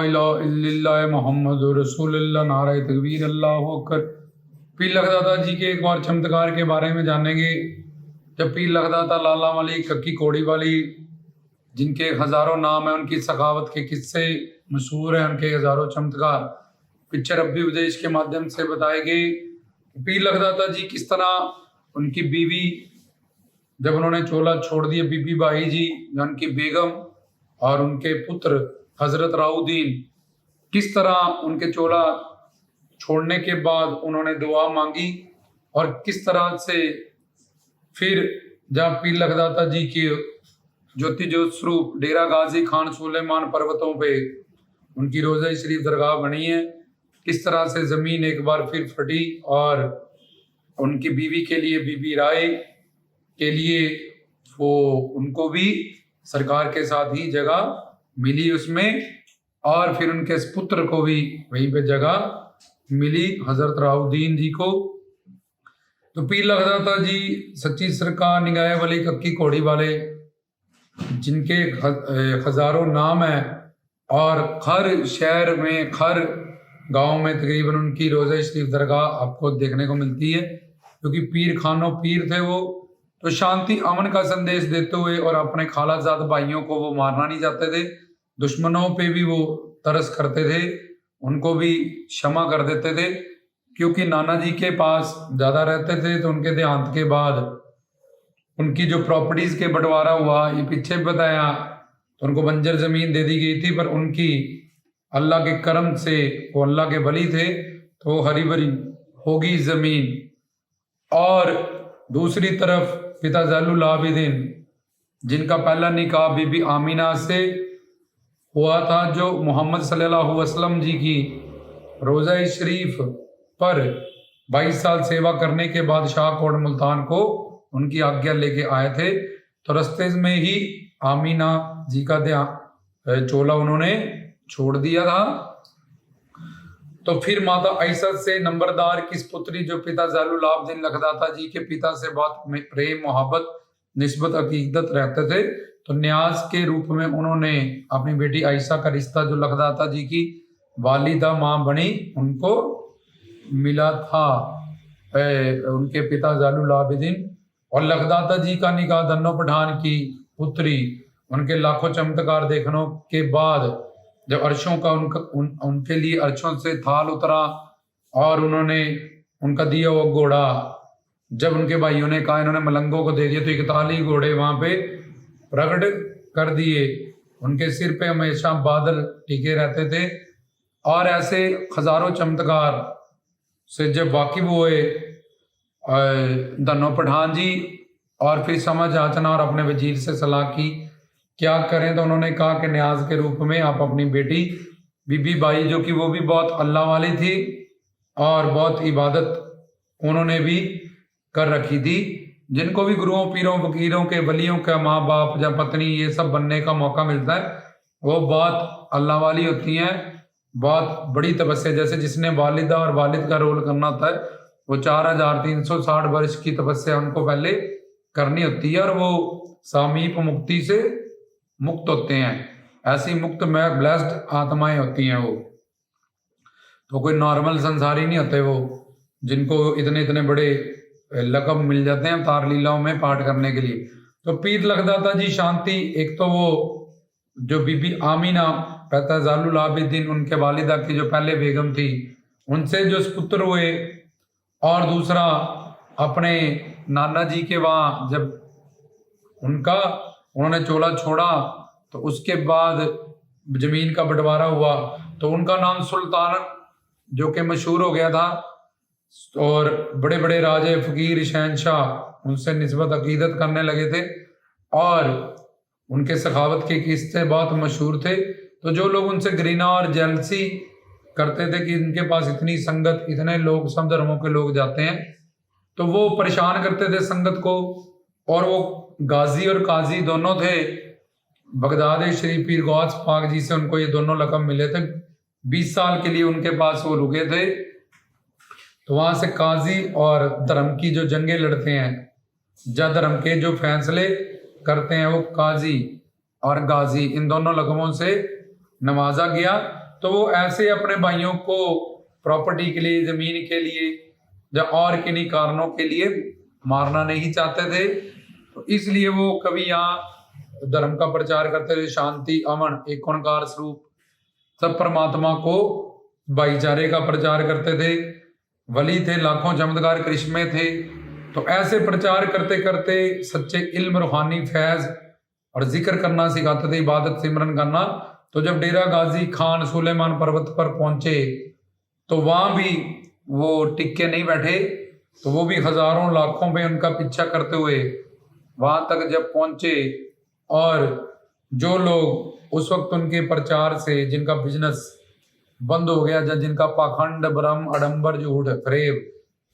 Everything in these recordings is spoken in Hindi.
इलाहा इल्लल्लाह मुहम्मदुर रसूलुल्लाह, नारे तकबीर, अल्लाहु अकबर। पीर लखदाता जी के एक और चमत्कार के बारे में जानेंगे। जब पीर लखदाता लाला वाली कक्की कोड़ी वाली, जिनके हज़ारों नाम हैं, उनकी सखावत के किस्से मशहूर हैं, उनके हज़ारों चमत्कार पिक्चर अभी उपदेश के माध्यम से बताए गए। पीर लखदाता जी किस तरह उनकी बीवी, जब उन्होंने चोला छोड़ दिया, बीबी बाई जी उनकी बेगम और उनके पुत्र हजरत राउद्दीन, किस तरह उनके चोला छोड़ने के बाद उन्होंने दुआ मांगी और किस तरह से फिर जब पीर लखदाता जी की ज्योति ज्योत स्वरूप डेरा गाजी खान सुलेमान पर्वतों पे उनकी रोज़ा शरीफ दरगाह बनी है, किस तरह से ज़मीन एक बार फिर फटी और उनकी बीवी के लिए, बीबी राय के लिए, वो उनको भी सरकार के साथ ही जगह मिली उसमें, और फिर उनके पुत्र को भी वहीं पे जगह मिली, हजरत राउद्दीन जी को। तो पीर लखदाता जी सच्ची सरकार निगाह वाली कक्की कोड़ी वाले, जिनके हजारों नाम हैं और हर शहर में, हर गांव में तकरीबन उनकी रोज़ा शरीफ दरगाह आपको देखने को मिलती है, क्योंकि पीर खानो पीर थे वो। तो शांति अमन का संदेश देते हुए और अपने खालाजाद भाइयों को वो मारना नहीं चाहते थे, दुश्मनों पे भी वो तरस करते थे, उनको भी क्षमा कर देते थे, क्योंकि नाना जी के पास ज़्यादा रहते थे। तो उनके देहांत के बाद उनकी जो प्रॉपर्टीज़ के बंटवारा हुआ, ये पीछे बताया, तो उनको बंजर ज़मीन दे दी गई थी, पर उनकी अल्लाह के करम से, वो अल्लाह के वली थे, तो हरी भरी होगी ज़मीन। और दूसरी तरफ पिता ज़ैनुल आबिदीन, जिनका पहला निकाह बीबी आमीना से हुआ था, जो मोहम्मद सल्लल्लाहु अलैहि वसल्लम जी की रोज़ा शरीफ पर 22 साल सेवा करने के बाद शाहकोट मुल्तान को उनकी आज्ञा लेके आए थे। तो रास्ते में ही आमीना जी का चोला उन्होंने छोड़ दिया था। तो फिर माता आयशा से नंबरदार किस पुत्री, जो पिता ज़ैनुल आबिदीन लखदाता जी के पिता से बहुत प्रेम मोहब्बत निस्बत अकीदत रहते थे, तो न्याज के रूप में उन्होंने अपनी बेटी आयशा का रिश्ता, जो लखदाता जी की वालिदा माँ बनी, उनको मिला था उनके पिता ज़ैनुल आबिदीन। और लखदाता जी का निकाह धन्नो पठान की पुत्री, उनके लाखों चमत्कार देखने के बाद जब अर्शों का उनके लिए अर्शों से थाल उतरा और उन्होंने उनका दिया हुआ घोड़ा, जब उनके भाइयों ने कहा इन्होंने मलंगों को दे दिया, तो 41 घोड़े वहां पे प्रकट कर दिए। उनके सिर पे हमेशा बादल टिके रहते थे। और ऐसे हजारों चमत्कार से जब वाकिफ हुए धन्नो पठान जी, और फिर समझ आचना और अपने वजीर से सलाह की क्या करें, तो उन्होंने कहा कि न्याज के रूप में आप अपनी बेटी बीबी बाई, जो कि वो भी बहुत अल्लाह वाली थी और बहुत इबादत उन्होंने भी कर रखी थी, जिनको भी गुरुओं पीरों फकीरों के वलियों का माँ बाप या पत्नी ये सब बनने का मौका मिलता है, वो बहुत अल्लाह वाली होती हैं, बहुत बड़ी तपस्या। जैसे जिसने वालिदा और वालिद का रोल करना होता है, वो 4360 वर्ष की तपस्या उनको पहले करनी होती है, और वो सामीप मुक्ति से मुक्त होते हैं। ऐसी मुक्त में ब्लेस्ड आत्माएं होती हैं वो, तो कोई नॉर्मल संसारी नहीं होते वो, जिनको इतने इतने बड़े लकब मिल जाते हैं अवतार लीलाओं में पाठ करने के लिए। तो पीर लखदाता जी शांति, एक तो वो जो बीबी आमीना पिता ज़ैनुल आबिदीन, उनके वालिदा की जो पहले बेगम थी, उनसे जो पुत्र हुए, और दूसरा अपने नाना जी के वहाँ जब उन्होंने चोला छोड़ा, तो उसके बाद जमीन का बंटवारा हुआ, तो उनका नाम सुल्तान, जो कि मशहूर हो गया था, और बड़े बड़े राजे फकीर शहनशाह उनसे निस्बत अकीदत करने लगे थे, और उनके सखावत के किस्से बहुत मशहूर थे। तो जो लोग उनसे घृणा और जेलसी करते थे कि इनके पास इतनी संगत, इतने लोग, सब धर्मों के लोग जाते हैं, तो वो परेशान करते थे संगत को। और वो गाजी और काजी दोनों थे। बगदाद शरीफ पीर गौस पाक जी से उनको ये दोनों लक़ब मिले थे। 20 साल के लिए उनके पास वो रुके थे। तो वहाँ से काजी और धर्म की जो जंगें लड़ते हैं, या धर्म के जो फैसले करते हैं, वो काजी और गाजी, इन दोनों लक़बों से नवाजा गया। तो वो ऐसे अपने भाइयों को प्रॉपर्टी के लिए, जमीन के लिए या और किन्हीं कारणों के लिए मारना नहीं चाहते थे। तो इसलिए वो कभी यहाँ धर्म का प्रचार करते थे, शांति, अमन, एक ओंकार स्वरूप सब परमात्मा को भाईचारे का प्रचार करते थे। वली थे, लाखों चमत्कार करिश्मे थे। तो ऐसे प्रचार करते करते सच्चे इल्म, रूहानी फैज और जिक्र करना सिखाते थे, इबादत सिमरन करना। तो जब डेरा गाजी खान सुलेमान पर्वत पर पहुंचे तो वहां भी वो टिक्के नहीं बैठे, तो वो भी हजारों लाखों में उनका पीछा करते हुए वहां तक जब पहुंचे। और जो लोग उस वक्त उनके प्रचार से, जिनका बिजनेस बंद हो गया, जिनका पाखंड, भ्रम, आडंबर, झूठ, फरेब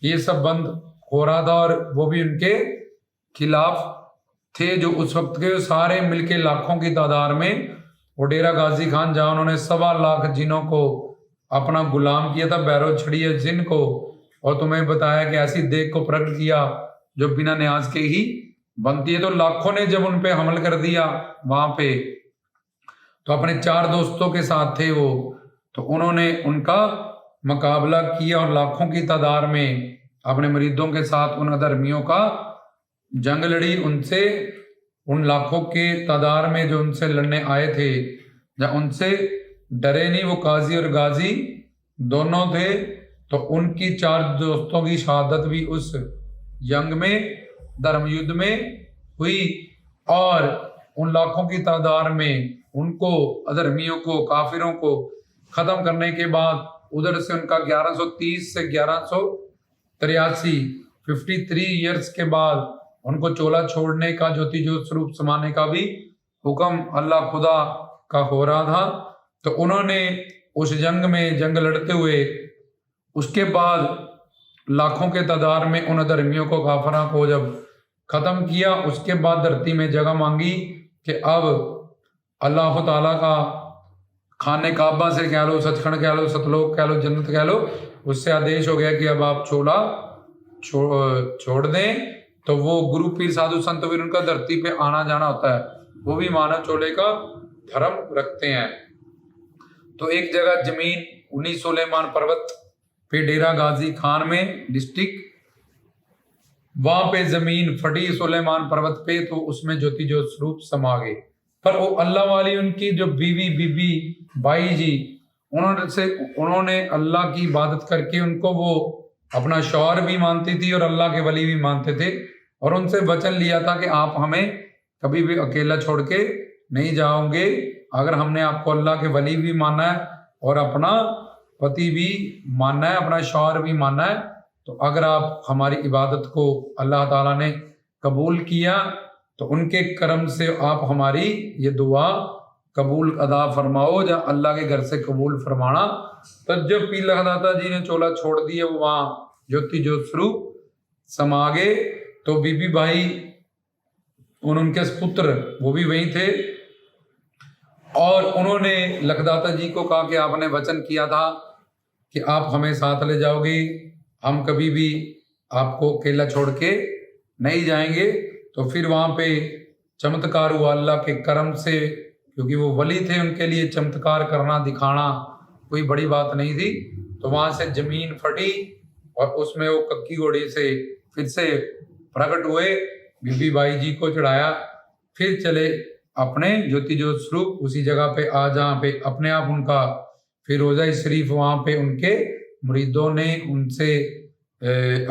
ये सब बंद हो रहा था और वो भी उनके खिलाफ थे, जो उस वक्त के सारे मिलके लाखों की तादाद में वो डेरा गाजी खान, जहां उन्होंने 1.25 लाख जिनों को अपना गुलाम किया था, बैरो छड़िए जिन को, और तुम्हें बताया कि ऐसी देख को प्रकट किया जो बिना न्याज के ही बनती है। तो लाखों ने जब उन पे हमल कर दिया वहां पे, तो अपने 4 दोस्तों के साथ थे वो, तो उन्होंने उनका मुकाबला किया और लाखों की तादाद में अपने मरीदों के साथ उन अधर्मियों का जंग लड़ी। उनसे, उन लाखों के तादाद में जो उनसे लड़ने आए थे, या उनसे डरे नहीं, वो काजी और गाजी दोनों थे। तो उनकी 4 दोस्तों की शहादत भी उस जंग में, धर्म युद्ध में हुई। और उन लाखों की तादाद में उनको, अधर्मियों को, काफिरों को खत्म करने के बाद उधर से उनका 1130 से 1183 53 ईयर्स के बाद उनको चोला छोड़ने का, ज्योति ज्योत स्वरूप समाने का भी हुक्म अल्लाह खुदा का हो रहा था। तो उन्होंने उस जंग में जंग लड़ते हुए उसके बाद लाखों के तादाद में उन धर्मियों को, काफरा को जब खत्म किया, उसके बाद धरती में जगह मांगी कि अब अल्लाह ताला का खाने काबा से कह लो, सचखंड कह लो, सतलोक कह लो, जन्नत कह लो, उससे आदेश हो गया कि अब आप चोला छोड़ दें। तो वो गुरु पीर साधु संत वीर, उनका धरती पे आना जाना होता है, वो भी मानव चोले का धर्म रखते हैं। तो एक जगह जमीन 19 सुलेमान पर्वत पे डेरा गाजी खान में डिस्ट्रिक्ट, वहां पे जमीन फटी सुलेमान पर्वत पे, तो उसमें ज्योति ज्योत स्वरूप समा गए। पर वो अल्लाह वाली उनकी जो बीबी बाई जी, उन्होंने अल्लाह की इबादत करके उनको वो अपना शौहर भी मानती थी और अल्लाह के वली भी मानते थे। और उनसे वचन लिया था कि आप हमें कभी भी अकेला छोड़ के नहीं जाओगे, अगर हमने आपको अल्लाह के वली भी माना है और अपना पति भी मानना है, अपना शौहर भी मानना है, तो अगर आप हमारी इबादत को अल्लाह ताला ने कबूल किया तो उनके करम से आप हमारी ये दुआ कबूल अदा फरमाओ, या अल्लाह के घर से कबूल फरमाना। तो जब पीर लखदाता जी ने चोला छोड़ दिया, वो वहाँ ज्योति ज्योत स्वरूप समा गए। तो बीबी भाई और उनके पुत्र वो भी वहीं थे, और उन्होंने लखदाता जी को कहा कि आपने वचन किया था कि आप हमें साथ ले जाओगे, हम कभी भी आपको अकेला छोड़ के नहीं जाएंगे। तो फिर वहाँ पे चमत्कार हुआ अल्लाह के करम से, क्योंकि वो वली थे, उनके लिए चमत्कार करना, दिखाना कोई बड़ी बात नहीं थी। तो वहाँ से जमीन फटी और उसमें वो कक्की घोड़ी से फिर से प्रकट हुए, बीबी बाई जी को चढ़ाया, फिर चले अपने ज्योति ज्योत स्वरूप उसी जगह पे जहाँ पे अपने आप उनका फिर रोज़ा शरीफ, वहाँ पे उनके मुरीदों ने उनसे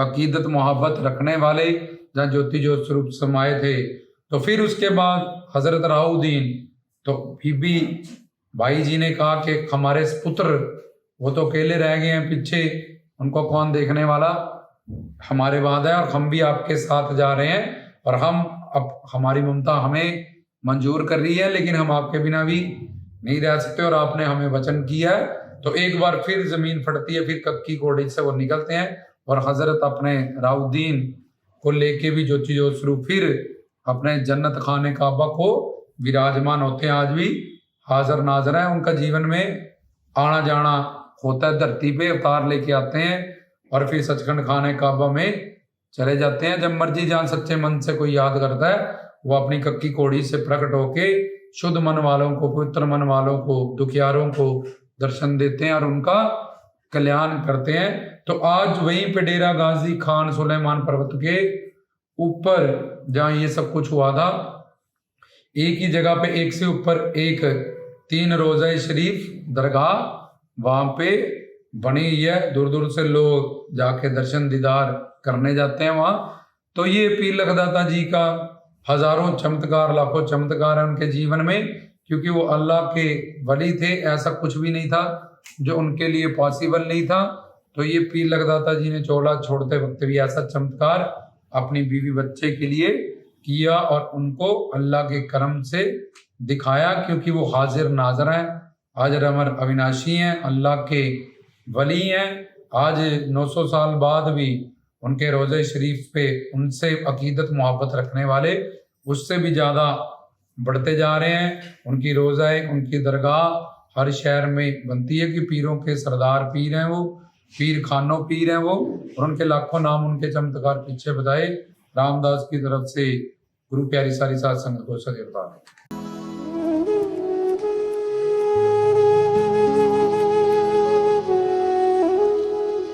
अकीदत मोहब्बत रखने वाले जहाँ ज्योति ज्योत स्वरूप समाये थे। तो फिर उसके बाद हजरत राउद्दीन, तो बीबी भाई जी ने कहा कि हमारे पुत्र वो तो अकेले रह गए हैं पीछे, उनको कौन देखने वाला, हमारे बाद है और हम भी आपके साथ जा रहे हैं, और हम अब हमारी ममता हमें मंजूर कर रही है, लेकिन हम आपके बिना भी नहीं रह सकते और आपने हमें वचन किया है। तो एक बार फिर जमीन फटती है, फिर कक्की कोड़ी से वो निकलते हैं और हजरत अपने राउद्दीन को लेके भी ज्योति ज्योत स्वरूप फिर अपने जन्नत खाने काबा को विराजमान होते हैं। आज भी हाजिर नाजर है, उनका जीवन में आना जाना होता है, धरती पे अवतार लेके आते हैं और फिर सचखंड खाने काबा में चले जाते हैं। जब मर्जी जहाँ सच्चे मन से कोई याद करता है, वो अपनी कक्की कोड़ी से प्रकट होके शुद्ध मन वालों को, पवित्र मन वालों को, दुखियारों को, दर्शन देते हैं और उनका कल्याण करते हैं। तो आज वहीं पे डेरा गाजी खान सुलेमान पर्वत के ऊपर जहाँ ये सब कुछ हुआ था, एक ही जगह पे एक से ऊपर एक 3 रोज़ा शरीफ दरगाह वहाँ पे बनी हुई है। दूर दूर से लोग जाके दर्शन दीदार करने जाते हैं वहाँ। तो ये पीर लखदाता जी का हजारों चमत्कार, लाखों चमत्कार है उनके जीवन में, क्योंकि वो अल्लाह के वली थे। ऐसा कुछ भी नहीं था जो उनके लिए पॉसिबल नहीं था। तो ये पीर लखदाता जी ने चोला छोड़ते वक्त भी ऐसा चमत्कार अपनी बीवी बच्चे के लिए किया और उनको अल्लाह के करम से दिखाया, क्योंकि वो हाजिर नाजर हैं, हाजिर अमर अविनाशी हैं, अल्लाह के वली हैं। आज 900 साल बाद भी उनके रोज़े शरीफ पे उनसे अकीदत मोहब्बत रखने वाले उससे भी ज़्यादा बढ़ते जा रहे हैं। उनकी रोज़ाएँ, उनकी दरगाह हर शहर में बनती है कि पीरों के सरदार पीर हैं वो, पीर खानो पीर हैं वो, और उनके लाखों नाम, उनके चमत्कार पीछे बताए। रामदास की तरफ से गुरु प्यारी सारी साध संगत को सदैव।